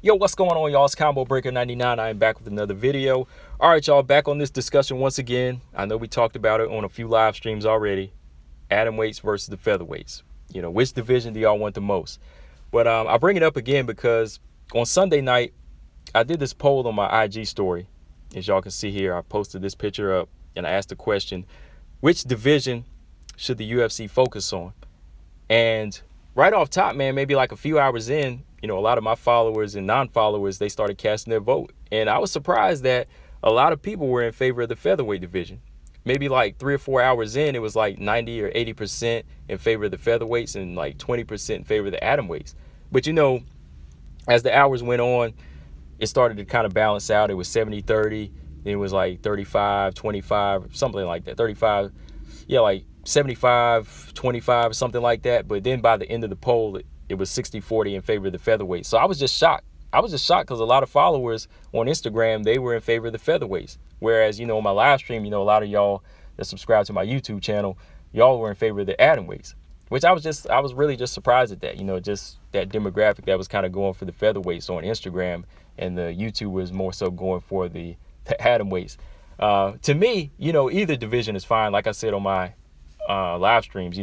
Yo, what's going on, y'all? It's Combo Breaker 99. I am back with another video. All right, y'all, back on this discussion once again. I know we talked about it on a few live streams already. Atomweights versus the featherweights. You know, which division do y'all want the most? But I bring it up again because on Sunday night, I did this poll on my IG story. As y'all can see here, I posted this picture up and I asked the question, which division should the UFC focus on? And right off top, man, maybe like a few hours in, a lot of my followers and non-followers, they started casting their vote. And I was surprised that a lot of people were in favor of the featherweight division. Maybe like 3 or 4 hours in, it was like 90 or 80% in favor of the featherweights and like 20% in favor of the atomweights. But as the hours went on, it started to kind of balance out. It was 70-30, then it was like 35-25, something like that. 35, yeah, like 75-25, something like that. But then by the end of the poll, it was 60-40 in favor of the featherweight. So I was just shocked. I was just shocked because a lot of followers on Instagram, they were in favor of the featherweights. Whereas, on my live stream, a lot of y'all that subscribe to my YouTube channel, y'all were in favor of the atomweights, which I was really just surprised at that. Just that demographic that was kind of going for the featherweights on Instagram, and the YouTube was more so going for the atomweights. To me, either division is fine. Like I said on my live streams,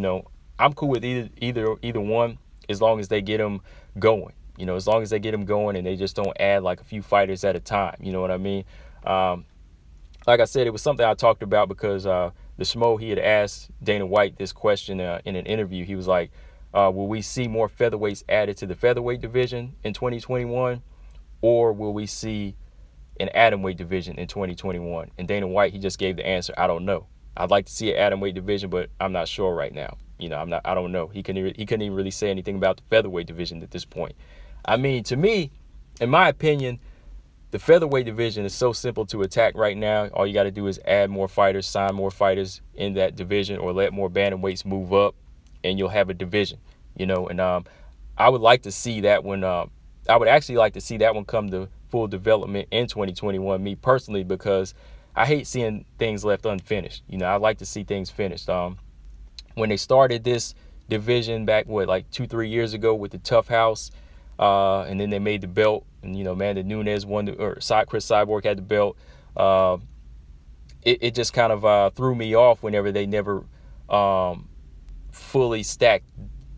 I'm cool with either one, as long as they get them going. As long as they get them going and they just don't add like a few fighters at a time. You know what I mean? Like I said, it was something I talked about because the Schmo, he had asked Dana White this question in an interview. He was like, will we see more featherweights added to the featherweight division in 2021, or will we see an atomweight division in 2021? And Dana White, he just gave the answer, I don't know. I'd like to see an atomweight division, but I'm not sure right now. I don't know. He couldn't even really say anything about the featherweight division at this point. I mean, to me, in my opinion, the featherweight division is so simple to attack right now. All you got to do is add more fighters, sign more fighters in that division, or let more bantamweights move up, and you'll have a division. And I would like to see that one. I would actually like to see that one come to full development in 2021, me personally, because I hate seeing things left unfinished. I'd like to see things finished. When they started this division back, like 2-3 years ago with the Tough House, and then they made the belt, and Amanda Nunes won, or Chris Cyborg had the belt. It just kind of threw me off whenever they never fully stacked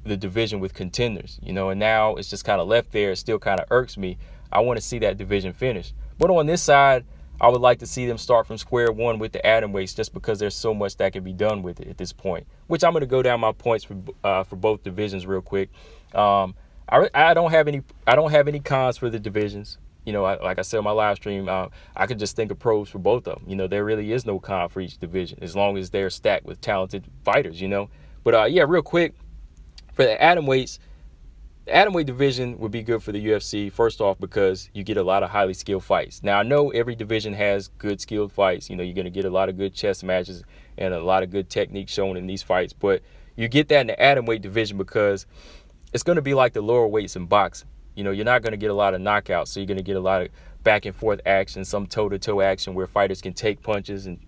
the division with contenders, and now it's just kind of left there. It still kind of irks me. I want to see that division finished. But on this side, I would like to see them start from square one with the atomweights, just because there's so much that can be done with it at this point. Which I'm going to go down my points for both divisions real quick. I don't have any cons for the divisions. Like I said on my live stream, I could just think of pros for both of them. There really is no con for each division as long as they're stacked with talented fighters. But yeah, real quick, for the atomweights, the atomweight division would be good for the UFC, first off, because you get a lot of highly skilled fights. Now, I know every division has good skilled fights. You're going to get a lot of good chess matches and a lot of good technique shown in these fights. But you get that in the atomweight division because it's going to be like the lower weights in boxing. You're not going to get a lot of knockouts, so you're going to get a lot of back and forth action, some toe-to-toe action where fighters can take punches and,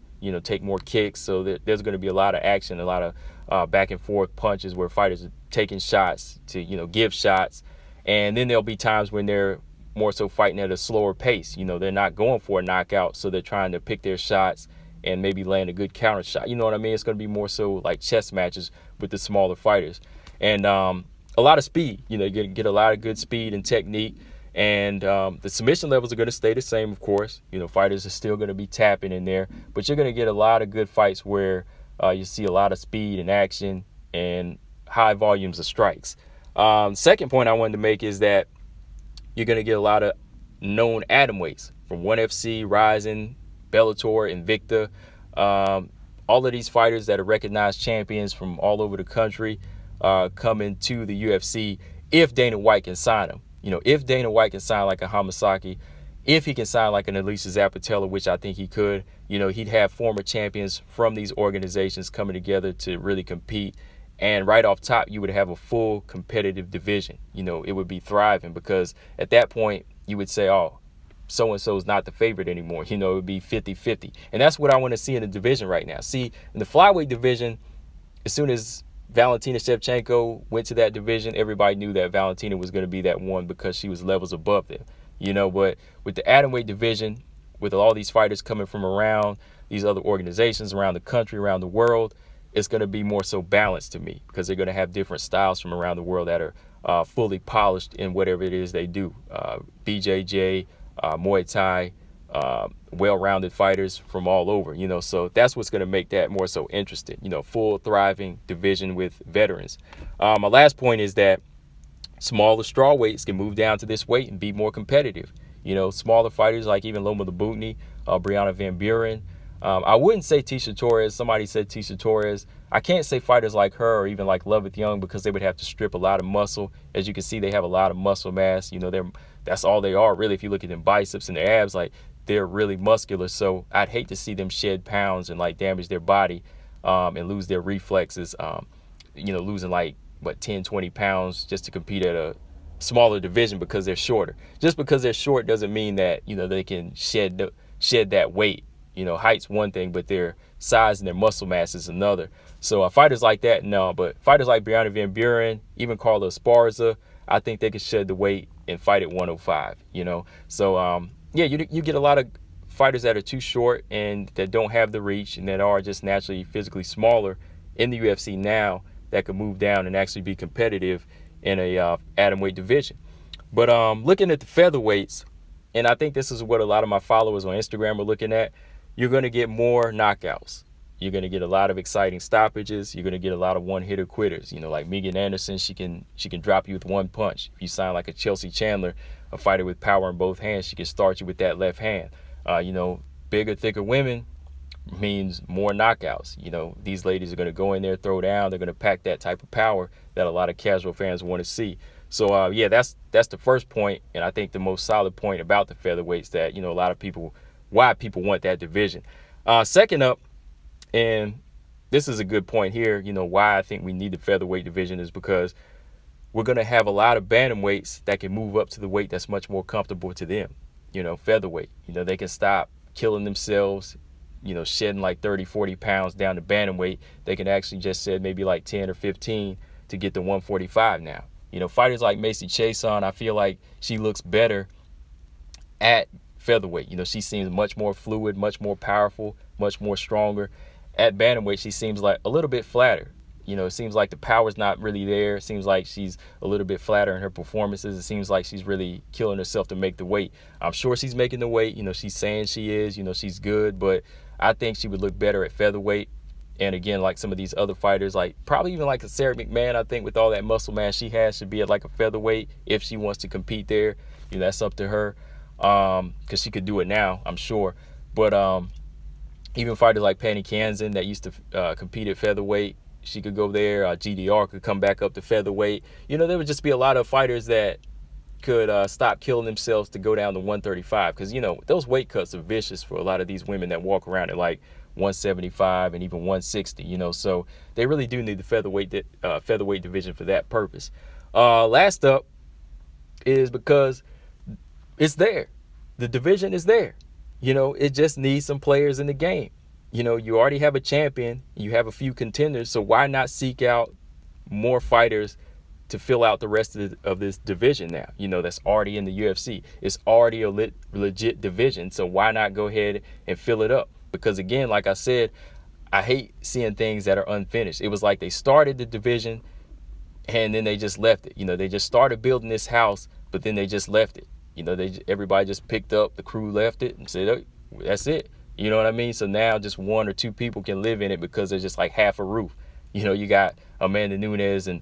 take more kicks. So there's going to be a lot of action, a lot of back and forth punches where fighters are taking shots to, give shots. And then there'll be times when they're more so fighting at a slower pace. They're not going for a knockout, so they're trying to pick their shots and maybe land a good counter shot. You know what I mean? It's going to be more so like chess matches with the smaller fighters. And a lot of speed. You get a lot of good speed and technique. And the submission levels are going to stay the same, of course. Fighters are still going to be tapping in there. But you're going to get a lot of good fights where you see a lot of speed and action and high volumes of strikes. Second point I wanted to make is that you're going to get a lot of known atomweights from ONE FC, Ryzen, Bellator, Invicta. All of these fighters that are recognized champions from all over the country coming to the UFC if Dana White can sign them. If Dana White can sign like a Hamasaki, if he can sign like an Elisa Zapatella, which I think he could, he'd have former champions from these organizations coming together to really compete. And right off top, you would have a full competitive division. It would be thriving because at that point, you would say, oh, so-and-so is not the favorite anymore. It would be 50-50. And that's what I want to see in the division right now. See, in the flyweight division, as soon as Valentina Shevchenko went to that division, everybody knew that Valentina was going to be that one because she was levels above them. But with the atomweight division, with all these fighters coming from around these other organizations around the country, around the world, it's going to be more so balanced to me, because they're going to have different styles from around the world that are fully polished in whatever it is they do. BJJ, Muay Thai, well-rounded fighters from all over, so that's what's going to make that more so interesting, full thriving division with veterans. My last point is that smaller straw weights can move down to this weight and be more competitive. Smaller fighters like even Loma Labutni, Brianna Van Buren. I wouldn't say Tisha Torres. Somebody said Tisha Torres. I can't say fighters like her or even like Loveth Young, because they would have to strip a lot of muscle. As you can see, they have a lot of muscle mass. That's all they are really. If you look at them biceps and their abs, like, they're really muscular. So I'd hate to see them shed pounds and like damage their body and lose their reflexes. Losing like 10, 20 pounds just to compete at a smaller division because they're shorter. Just because they're short doesn't mean that they can shed that weight. Height's one thing, but their size and their muscle mass is another. So fighters like that, no. But fighters like Brianna Van Buren, even Carla Esparza, I think they can shed the weight and fight at 105. So you get a lot of fighters that are too short and that don't have the reach and that are just naturally physically smaller in the UFC now that could move down and actually be competitive in a atomweight division. But looking at the featherweights, and I think this is what a lot of my followers on Instagram are looking at, you're going to get more knockouts. You're going to get a lot of exciting stoppages. You're going to get a lot of one-hitter quitters. Like Megan Anderson, she can drop you with one punch. If you sign like a Chelsea Chandler, a fighter with power in both hands, she can start you with that left hand. Bigger, thicker women means more knockouts. These ladies are going to go in there, throw down. They're going to pack that type of power that a lot of casual fans want to see. So that's the first point, and I think the most solid point about the featherweights that a lot of people, why people want that division. Second up, and this is a good point here, why I think we need the featherweight division is because we're going to have a lot of bantamweights that can move up to the weight that's much more comfortable to them. Featherweight, they can stop killing themselves, shedding like 30, 40 pounds down to bantamweight. They can actually just shed maybe like 10 or 15 to get to 145 now. Fighters like Macy Chiasson, I feel like she looks better at featherweight. She seems much more fluid, much more powerful, much more stronger. At bantamweight, she seems like a little bit flatter. It seems like the power's not really there. It seems like she's a little bit flatter in her performances. It seems like she's really killing herself to make the weight. I'm sure she's making the weight. She's saying she is. She's good. But I think she would look better at featherweight. And again, like some of these other fighters, like probably even like a Sarah McMahon, I think with all that muscle mass she has, should be at like a featherweight if she wants to compete there. That's up to her, because she could do it now, I'm sure. But even fighters like Patty Kanzan that used to compete at featherweight, she could go there. GDR could come back up to featherweight. There would just be a lot of fighters that could stop killing themselves to go down to 135, because those weight cuts are vicious for a lot of these women that walk around at like 175 and even 160. So they really do need the featherweight division for that purpose. Last up is because it's there. The division is there. It just needs some players in the game. You already have a champion, you have a few contenders, so why not seek out more fighters to fill out the rest of this division now? That's already in the UFC. It's already a legit division, so why not go ahead and fill it up? Because again, like I said, I hate seeing things that are unfinished. It was like they started the division and then they just left it. They just started building this house, but then they just left it. Everybody just picked up, the crew left it and said, oh, that's it. You know what I mean? So now just one or two people can live in it because there's just like half a roof. You got Amanda Nunes and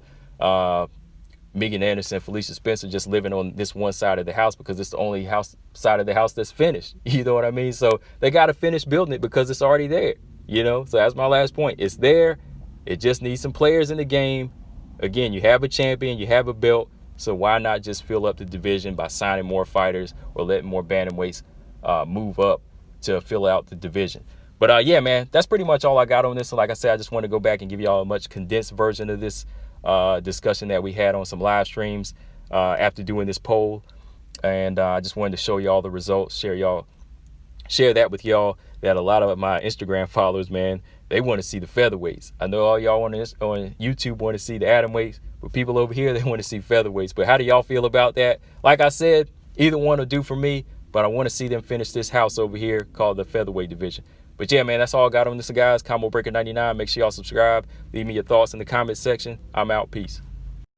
Megan Anderson, Felicia Spencer just living on this one side of the house because it's the only side of the house that's finished. You know what I mean? So they got to finish building it because it's already there. So that's my last point. It's there. It just needs some players in the game. Again, you have a champion, you have a belt. So why not just fill up the division by signing more fighters or letting more bantamweights move up to fill out the division? But yeah, man, that's pretty much all I got on this. So like I said, I just want to go back and give y'all a much condensed version of this discussion that we had on some live streams after doing this poll. And I just wanted to show y'all the results, share that with y'all, that a lot of my Instagram followers, man, they want to see the featherweights. I know all y'all on YouTube want to see the atomweights, but people over here, they want to see featherweights. But how do y'all feel about that? Like I said, Either one will do for me, but I want to see them finish this house over here called the featherweight division. But yeah, man, that's all I got on this, guys. Combo Breaker 99. Make sure y'all subscribe. Leave me your thoughts in the comment section. I'm out. Peace.